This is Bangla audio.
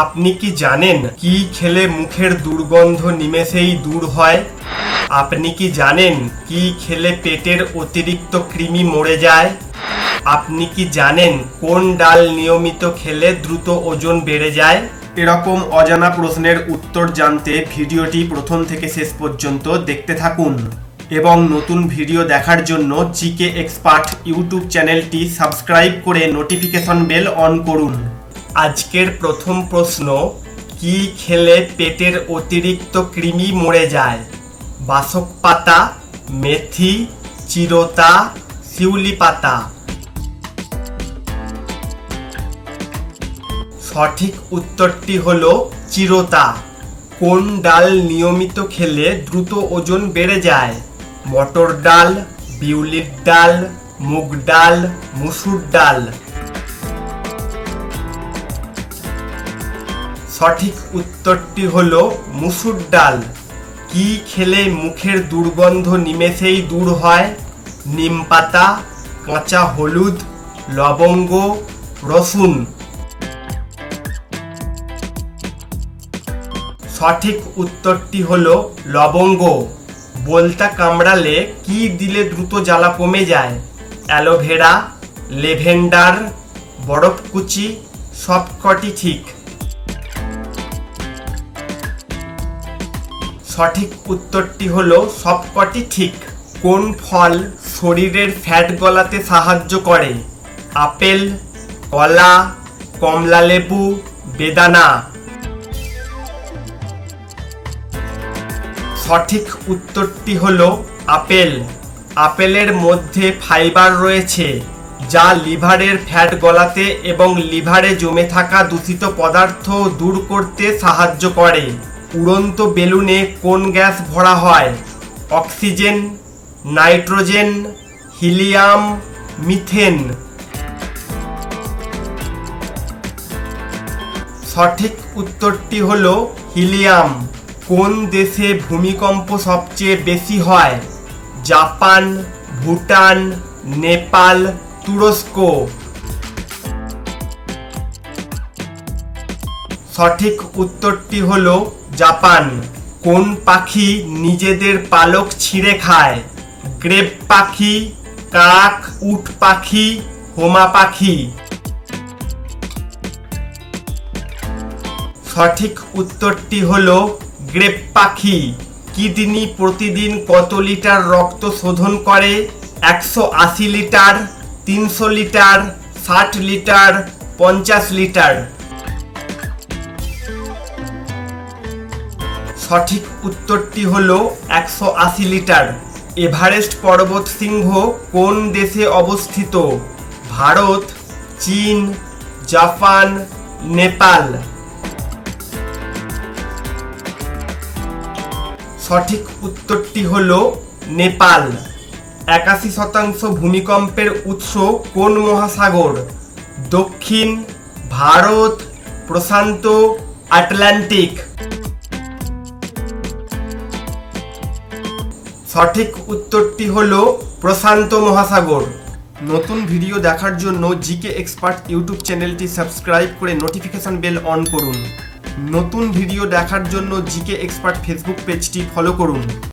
আপনি কি জানেন কি খেলে মুখের দুর্গন্ধ নিমেষেই দূর হয়? আপনি কি জানেন কি খেলে পেটের অতিরিক্ত কৃমি মরে যায়? আপনি কি জানেন কোন ডাল নিয়মিত খেলে দ্রুত ওজন বেড়ে যায়? এরকম অজানা প্রশ্নের উত্তর জানতে ভিডিওটি প্রথম থেকে শেষ পর্যন্ত দেখতে থাকুন এবং নতুন ভিডিও দেখার জন্য জিকে এক্সপার্ট ইউটিউব চ্যানেলটি সাবস্ক্রাইব করে নোটিফিকেশন বেল অন করুন। আজকের প্রথম প্রশ্ন, কি খেলে পেটের অতিরিক্ত কৃমি মরে যায়? বাসক পাতা, মেথি, চিরতা, শিউলি পাতা। সঠিক উত্তরটি হলো চিরতা। কোন ডাল নিয়মিত খেলে দ্রুত ওজন বেড়ে যায়? মটর ডাল, বিউলির ডাল, মুগ ডাল, মুসুর ডাল। সঠিক উত্তরটি হলো মুসুর ডাল। কি খেলে মুখের দুর্গন্ধ নিমেষেই দূর হয়? নিম পাতা, কাঁচা হলুদ, লবঙ্গ, রসুন। সঠিক উত্তরটি হলো লবঙ্গ। বলতা কামড়ালে কি দিলে দ্রুত জ্বালা কমে যায়? অ্যালোভেরা, লেভেন্ডার, বরফকুচি, সবকটি ঠিক। সঠিক উত্তরটি হলো সবকটি ঠিক। কোন ফল শরীরের ফ্যাট গলাতে সাহায্য করে? আপেল, কলা, কমলালেবু, বেদানা। সঠিক উত্তরটি হলো আপেল। আপেলের মধ্যে ফাইবার রয়েছে যা লিভারের ফ্যাট গলাতে এবং লিভারে জমে থাকা দূষিত পদার্থ দূর করতে সাহায্য করে। উড়ন্ত বেলুনে কোন গ্যাস ভরা হয়? Oxygen, nitrogen, helium, methane. সঠিক উত্তরটি হলো হিলিয়াম। কোন দেশে ভূমিকম্প সবচেয়ে বেশি হয়? জাপান, ভুটান, নেপাল, তুরস্ক। সঠিক উত্তরটি হলো জাপান। কোন পাখি নিজেদের পালক ছিঁড়ে খায়? গ্রেব পাখি, কাক, উট পাখি, হোমা পাখি। সঠিক উত্তরটি হলো গ্রেব পাখি। কিডনি প্রতিদিন কত লিটার রক্ত শোধন করে? 180 লিটার, 300 লিটার, 60 লিটার, 50 লিটার। সঠিক উত্তরটি হলো 180 লিটার। এভারেস্ট পর্বত শৃঙ্গ কোন দেশে অবস্থিত? ভারত, চীন, জাপান, নেপাল। সঠিক উত্তরটি হলো নেপাল। 81% ভূমিকম্পের উৎস কোন মহাসাগর? দক্ষিণ, ভারত, প্রশান্ত, আটলান্টিক। সঠিক উত্তরটি হলো প্রশান্ত মহাসাগর। নতুন ভিডিও দেখার জন্য জিকে এক্সপার্ট ইউটিউব চ্যানেলটি সাবস্ক্রাইব করে নোটিফিকেশন বেল অন করুন। নতুন ভিডিও দেখার জন্য জিকে এক্সপার্ট ফেসবুক পেজটি ফলো করুন।